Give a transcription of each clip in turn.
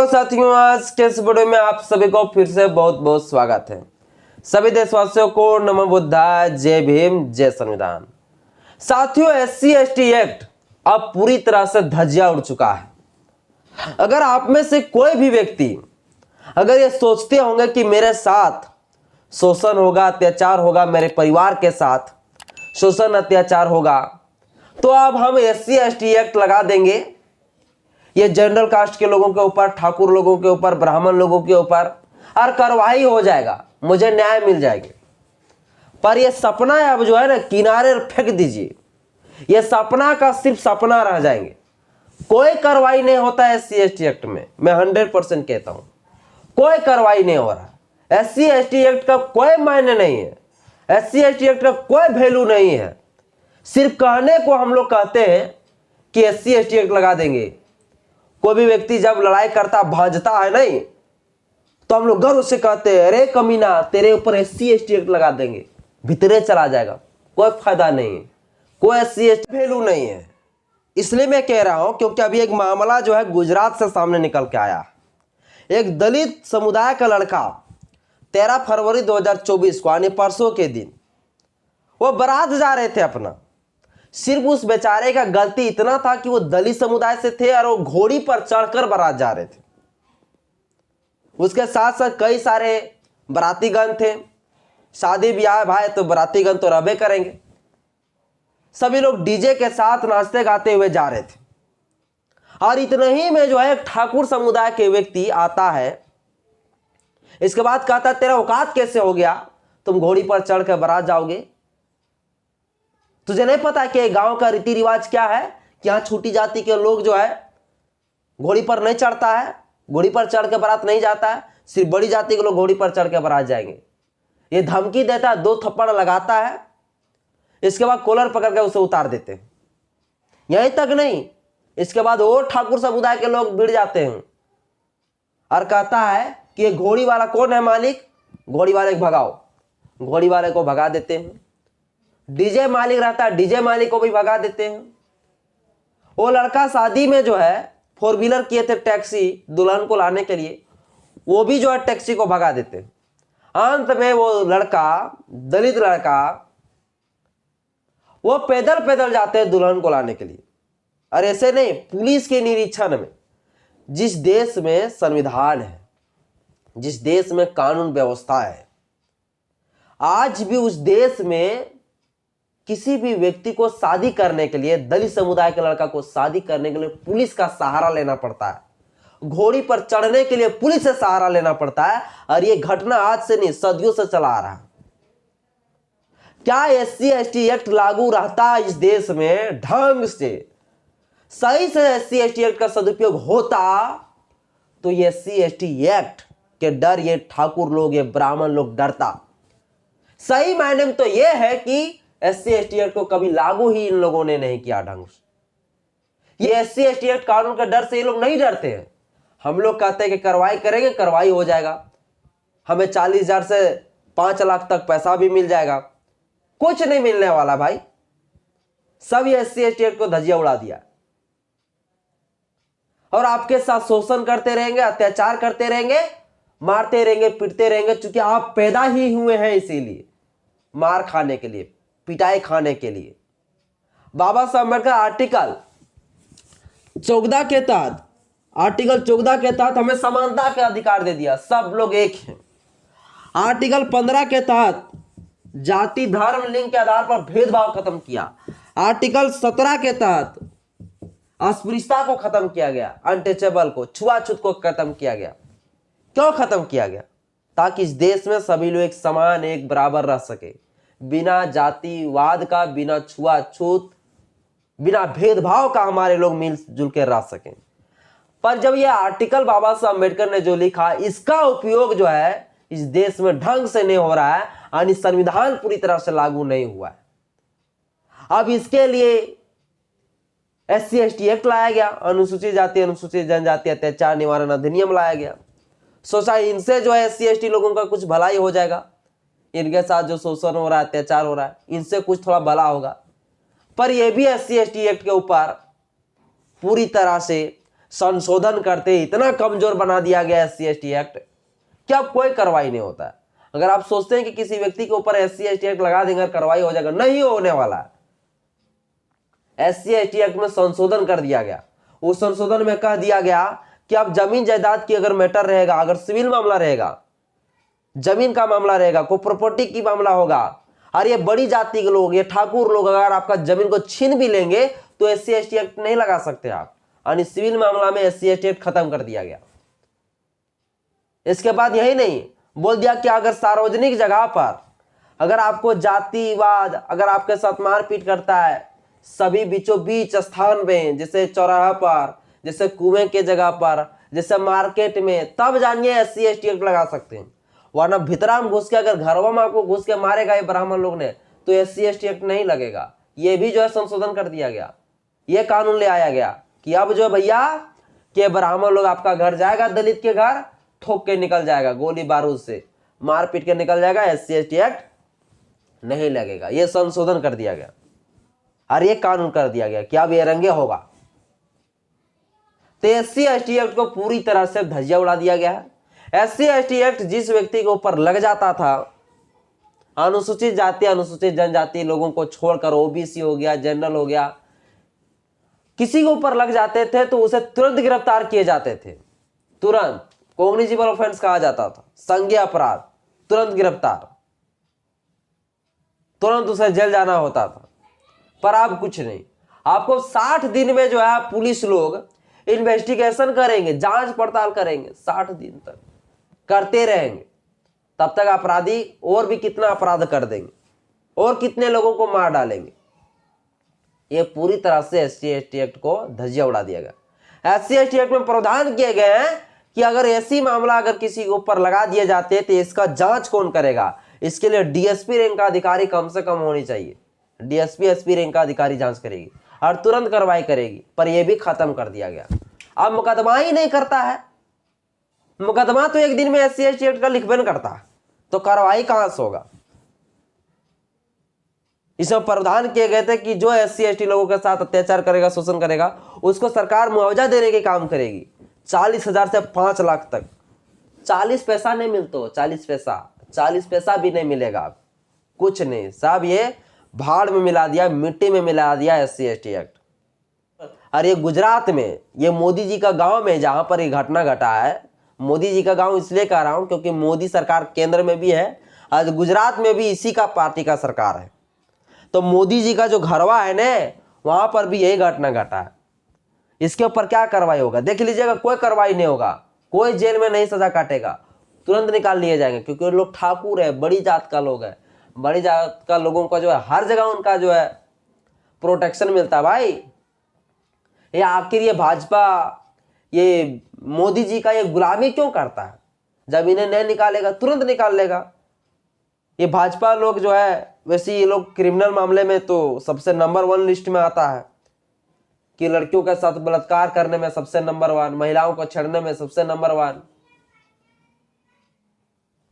Hello साथियों, आज के इस वीडियो में आप सभी को फिर से बहुत बहुत स्वागत है। सभी देशवासियों को नमो बुद्धाय, जय भीम, जय संविधान। साथियों, एससी एसटी एक्ट अब पूरी तरह से धज्जियां उड़ चुका है। अगर आप में से कोई भी व्यक्ति अगर ये सोचते होंगे कि मेरे साथ शोषण होगा, अत्याचार होगा, मेरे परिवार के साथ शोषण अत्याचार होगा, तो अब हम एससी एसटी एक्ट लगा देंगे, ये जनरल कास्ट के लोगों के ऊपर, ठाकुर लोगों के ऊपर, ब्राह्मण लोगों के ऊपर और कार्रवाई हो जाएगा, मुझे न्याय मिल जाएगी। पर ये सपना अब जो है ना, किनारे फेंक दीजिए। ये सपना का सिर्फ सपना रह जाएंगे। कोई कार्रवाई नहीं होता है एससी एसटी एक्ट में। मैं 100% कहता हूं, कोई कार्रवाई नहीं हो रहा। एससी एसटी एक्ट का कोई मायने नहीं है। एससी एसटी एक्ट का कोई वैल्यू नहीं है। सिर्फ कहने को हम लोग कहते हैं कि एससी एसटी एक्ट लगा देंगे। कोई भी व्यक्ति जब लड़ाई करता, भाजता है नहीं, तो हम लोग गर्व से कहते हैं, अरे कमीना, तेरे ऊपर एससी एसटी एक्ट लगा देंगे, भीतरे चला जाएगा। कोई फायदा नहीं है, कोई एससी एसटी वैल्यू नहीं है। इसलिए मैं कह रहा हूं क्योंकि अभी एक मामला जो है गुजरात से सामने निकल के आया। एक दलित समुदाय का लड़का 13 फरवरी 2024 को, यानी परसों के दिन, वो बारात जा रहे थे अपना। सिर्फ उस बेचारे का गलती इतना था कि वो दलित समुदाय से थे और वो घोड़ी पर चढ़कर बारात जा रहे थे। उसके साथ साथ कई सारे बारातीगण थे। शादी ब्याह भाई तो बारातीगण तो रहबे करेंगे। सभी लोग डीजे के साथ नाचते गाते हुए जा रहे थे। और इतने ही में जो है एक ठाकुर समुदाय के व्यक्ति आता है। इसके बाद कहता, तेरा औकात कैसे हो गया, तुम घोड़ी पर चढ़कर बारात जाओगे? तुझे नहीं पता कि गांव का रीति रिवाज क्या है कि यहां छोटी जाति के लोग जो है घोड़ी पर नहीं चढ़ता है, घोड़ी पर चढ़ के बारात नहीं जाता है, सिर्फ बड़ी जाति के लोग घोड़ी पर चढ़ के बारात जाएंगे। ये धमकी देता है, 2 थप्पड़ लगाता है, इसके बाद कॉलर पकड़ के उसे उतार देते हैं। यहीं तक नहीं, इसके बाद और ठाकुर समुदाय के लोग भिड़ जाते हैं और कहता है कि ये घोड़ी वाला कौन है मालिक, घोड़ी वाले को भगाओ। घोड़ी वाले को भगा देते हैं। डीजे मालिक रहता है, डीजे मालिक को भी भगा देते हैं। वो लड़का शादी में जो है 4 व्हीलर किए थे टैक्सी दुल्हन को लाने के लिए, वो भी जो है टैक्सी को भगा देते हैं। अंत में वो लड़का, दलित लड़का, वो पैदल पैदल जाते हैं दुल्हन को लाने के लिए। और ऐसे नहीं, पुलिस के निरीक्षण में, जिस देश में संविधान है, जिस देश में कानून व्यवस्था है, आज भी उस देश में किसी भी व्यक्ति को शादी करने के लिए, दलित समुदाय के लड़का को शादी करने के लिए पुलिस का सहारा लेना पड़ता है। घोड़ी पर चढ़ने के लिए पुलिस से सहारा लेना पड़ता है। और ये घटना आज से नहीं, सदियों से चला आ रहा है। क्या एससी एसटी एक्ट लागू रहता इस देश में ढंग से, सही से एससी एसटी एक्ट का सदुपयोग होता, तो ये एससी एसटी एक्ट के डर ये ठाकुर लोग, ये ब्राह्मण लोग डरता। सही मायने में तो ये है कि एससी एसटी एक्ट को कभी लागू ही इन लोगों ने नहीं किया ढंग से। ये एससी एसटी एक्ट कानून के डर से ये लोग नहीं डरते हैं। हम लोग कहते हैं कि कार्रवाई करेंगे, कार्रवाई हो जाएगा, हमें 40,000 से 5 लाख तक पैसा भी मिल जाएगा। कुछ नहीं मिलने वाला भाई। सब ये एससी एसटी एक्ट को धज्जियां उड़ा दिया और आपके साथ शोषण करते रहेंगे, अत्याचार करते रहेंगे, मारते रहेंगे, पीटते रहेंगे। चूंकि आप पैदा ही हुए हैं इसीलिए, मार खाने के लिए, पिटाई खाने के लिए। बाबा साहब अम्बेडकर आर्टिकल 14 के तहत, आर्टिकल 14 के तहत हमें समानता का अधिकार दे दिया, सब लोग एक हैं। आर्टिकल 15 के तहत जाति, धर्म, लिंग के आधार पर भेदभाव खत्म किया। आर्टिकल 17 के तहत अस्पृश्यता को खत्म किया गया, अनटचेबल को, छुआछूत को खत्म किया गया। क्यों खत्म किया गया? ताकि इस देश में सभी लोग एक समान, एक बराबर रह सके, बिना जातिवाद का, बिना छुआछूत, बिना भेदभाव का हमारे लोग मिलजुल के रह सकें। पर जब यह आर्टिकल बाबा साहब अम्बेडकर ने जो लिखा, इसका उपयोग जो है इस देश में ढंग से नहीं हो रहा है, यानी संविधान पूरी तरह से लागू नहीं हुआ है। अब इसके लिए एससी एसटी एक्ट लाया गया, अनुसूचित जाति अनुसूचित जनजाति अत्याचार निवारण अधिनियम लाया गया। सोचा इनसे जो है एससी एसटी लोगों का कुछ भलाई हो जाएगा, इनके साथ जो शोषण हो रहा है, अत्याचार हो रहा है, इनसे कुछ थोड़ा भला होगा। पर यह भी एससी एसटी एक्ट के ऊपर पूरी तरह से संशोधन करते इतना कमजोर बना दिया गया SC/ST एक्ट कि अब कोई कार्रवाई नहीं होता है। अगर आप सोचते हैं कि किसी व्यक्ति के ऊपर SC/ST एक्ट लगा देंगे कार्रवाई हो जाएगा, नहीं होने वाला है। SC/ST एक्ट में संशोधन कर दिया गया। उस संशोधन में कह दिया गया कि अब जमीन जायदाद की अगर मैटर रहेगा, अगर सिविल मामला रहेगा, जमीन का मामला रहेगा, कोई प्रॉपर्टी की मामला होगा, और ये बड़ी जाति के लोग, ये ठाकुर लोग अगर आपका जमीन को छीन भी लेंगे तो SC/ST एक्ट नहीं लगा सकते आप। यानी सिविल मामला में SC/ST एक्ट खत्म कर दिया गया। इसके बाद यही नहीं, बोल दिया कि अगर सार्वजनिक जगह पर अगर आपको जातिवाद अगर आपके साथ मारपीट करता है, सभी बीचों बीच स्थान में, जैसे चौराहा पर, जैसे कुएं के जगह पर, जैसे मार्केट में, तब जानिए SC/ST एक्ट लगा सकते हैं। वरना भीतरा में घुस के अगर घरवा में आपको घुस के मारेगा ये ब्राह्मण लोग ने तो SC/ST एक्ट नहीं लगेगा। ये भी जो है संशोधन कर दिया गया। ये कानून ले आया गया कि अब जो भैया कि ब्राह्मण लोग आपका घर जाएगा, दलित के घर ठोक के निकल जाएगा, गोली बारूद से मार पीट के निकल जाएगा, SC/ST एक्ट नहीं लगेगा। ये संशोधन कर दिया गया और ये कानून कर दिया गया कि अब ये रंगे होगा। तो SC/ST एक्ट को पूरी तरह से धज्जियां उड़ा दिया गया है। SC/ST एक्ट जिस व्यक्ति के ऊपर लग जाता था, अनुसूचित जाति अनुसूचित जनजाति लोगों को छोड़कर OBC हो गया, जनरल हो गया, किसी के ऊपर लग जाते थे तो उसे तुरंत गिरफ्तार किए जाते थे। तुरंत कॉग्निजिबल ऑफेंस कहा जाता था, संज्ञेय अपराध, तुरंत गिरफ्तार, तुरंत उसे जेल जाना होता था। पर अब कुछ नहीं, आपको 60 दिन में जो है पुलिस लोग इन्वेस्टिगेशन करेंगे, जांच पड़ताल करेंगे, 60 दिन तक करते रहेंगे। तब तक अपराधी और भी कितना अपराध कर देंगे और कितने लोगों को मार डालेंगे। ये पूरी तरह से SC/ST एक्ट को धज्जियां उड़ा दिया गया। SC/ST एक्ट में प्रावधान किए गए हैं कि अगर ऐसी मामला अगर किसी के ऊपर लगा दिए जाते हैं तो इसका जांच कौन करेगा। इसके लिए DSP रैंक का अधिकारी कम से कम होनी चाहिए। DSP SP रैंक का अधिकारी जांच करेगी और तुरंत कार्रवाई करेगी। पर यह भी खत्म कर दिया गया। अब मुकदमा ही नहीं करता है। मुकदमा तो एक दिन में SC/ST एक्ट का लिखबे नहीं करता, तो कार्रवाई कहां से होगा। इसमें प्रावधान किए गए थे कि जो SC/ST लोगों के साथ अत्याचार करेगा, शोषण करेगा, उसको सरकार मुआवजा देने के काम करेगी। 40,000 से 5 लाख तक। 40 पैसा नहीं मिलता, 40 पैसा भी नहीं मिलेगा। कुछ नहीं, सब ये भाड़ में मिला दिया, मिट्टी में मिला दिया SC/ST एक्ट। और ये गुजरात में, ये मोदी जी का गांव में जहां पर ये घटना घटा है, मोदी जी का गांव इसलिए कह रहा हूं क्योंकि मोदी सरकार केंद्र में भी है और गुजरात में भी इसी का पार्टी का सरकार है। तो मोदी जी का जो घरवा है ना, वहां पर भी यही घटना घटा है। इसके ऊपर क्या कार्रवाई होगा देख लीजिएगा। कोई कार्रवाई नहीं होगा, कोई जेल में नहीं सजा काटेगा, तुरंत निकाल लिए जाएंगे क्योंकि लोग ठाकुर है, बड़ी जात का लोग है। बड़ी जात का लोगों का जो है हर जगह उनका जो है प्रोटेक्शन मिलता है। भाई ये आखिर ये भाजपा, ये मोदी जी का ये गुलामी क्यों करता है। जब इन्हें नहीं निकालेगा तुरंत निकाल लेगा। ये भाजपा लोग जो है, वैसे ये लोग क्रिमिनल मामले में तो सबसे नंबर 1 लिस्ट में आता है कि लड़कियों के साथ बलात्कार करने में सबसे नंबर 1, महिलाओं को छेड़ने में सबसे नंबर 1।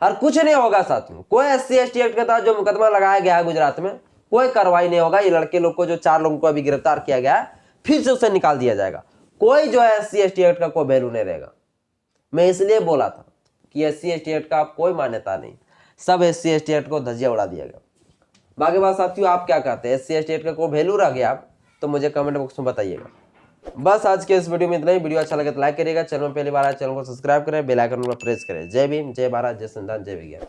और कुछ नहीं होगा साथ में। कोई SC/ST एक्ट के तहत जो मुकदमा लगाया गया है गुजरात में, कोई कार्रवाई नहीं होगा। ये लड़के लोग को जो 4 लोगों को अभी गिरफ्तार किया गया है, फिर से उसे निकाल दिया जाएगा। कोई जो है SC/ST एक्ट का कोई वैल्यू नहीं रहेगा। मैं इसलिए बोला था कि SC/ST एक्ट का कोई मान्यता नहीं, सब SC/ST एक्ट को धज्जियां उड़ा दिया गया। बाकी बात साथियों, आप क्या कहते हैं, SC/ST एक्ट का कोई वैल्यू रह गया आप तो मुझे कमेंट बॉक्स में बताइएगा। बस आज के इस वीडियो में इतना ही। वीडियो अच्छा लगे तो लाइक करिएगा, चैनल में पहली बार आए चैनल को सब्सक्राइब करें, बेल आइकन पर प्रेस करें। जय भीम, जय भारत, जय संविधान, जय विज्ञान।